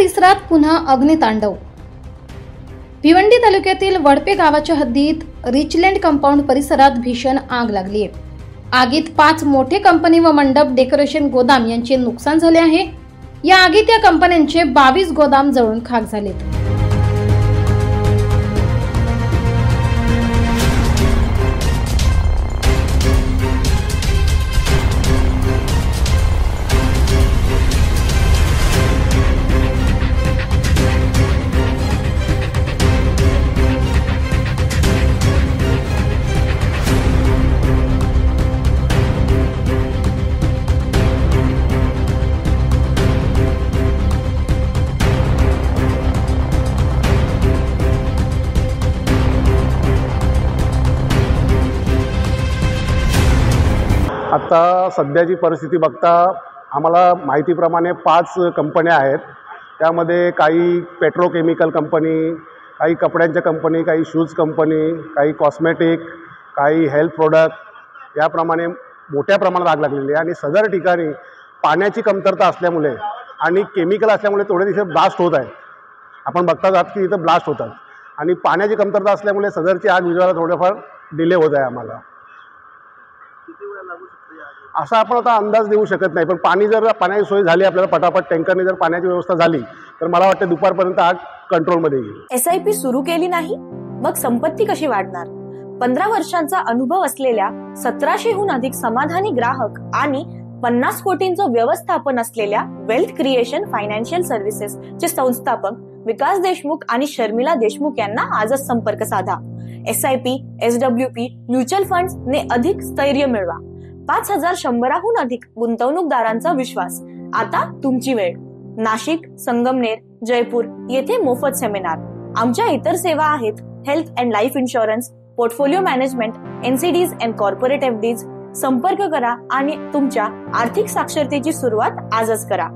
परिसरात पुन्हा अग्नितांडव। भिवंडी तालुक्यातील वडपे गावाच्या हद्दीत रिचलँड कंपाऊंड परिसरात भीषण आग लागली आहे। आगीत 5 मोठे कंपनी व मंडप डेकोरेशन गोदाम यांचे नुकसान झाले आहे। या आगीत या कंपन्यांचे 22 गोदाम जळून खाक झालेत। आता सध्याची परिस्थिती बघता आम्हाला माहितीप्रमाणे 5 कंपन्या आहेत। त्यामध्ये काही पेट्रोकेमिकल कंपनी, काही कपड्यांच्या कंपनी, काही शूज कंपनी, काही कॉस्मेटिक, काही हेल्थ प्रोडक्ट याप्रमाणे मोठ्या प्रमाणात आग लागलेली आहे। आणि सदर ठिकाणी पाण्याची कमतरता असल्यामुळे आणि केमिकल असल्यामुळे थोडे दिवस ब्लास्ट होत आहेत। आपण बघतात आहात की इथं ब्लास्ट होतात आणि पाण्याची कमतरता असल्यामुळे सदरची आग विझवायला थोडंफार डिले होत आहे आम्हाला। असा आपण आता अंदाज देऊ शकत नाही, पण पाण्याची सोय झाली, आपल्याला पटापट टँकरने जर पाण्याची व्यवस्था झाली तर मला वाटतं दुपारपर्यंत आग कंट्रोलमध्ये येईल। SIP सुरू केली नाही मग संपत्ती कशी वाढणार? 15 वर्षांचा अनुभव असलेल्या 1700हून अधिक समाधानी ग्राहक आणि 50 कोटींचं व्यवस्थापन असलेल्या वेल्थ क्रिएशन फायनान्शियल सर्व्हिसेस चे संस्थापक विकास देशमुख आणि शर्मिला देशमुख यांना आजच संपर्क साधा। SIP, SWP, म्युच्युअल फंड्स ने अधिक स्थैर्य मिळवा। 5100हून अधिक गुंतवणूकदारांचा विश्वास। आता तुमची वेळ। नाशिक, संगमनेर, जयपूर येथे मोफत सेमिनार। आमच्या इतर सेवा आहेत health and life insurance, portfolio management, NCDs and corporate FDs। संपर्क करा आणि तुमच्या आर्थिक साक्षरतेची सुरुवात आजच करा।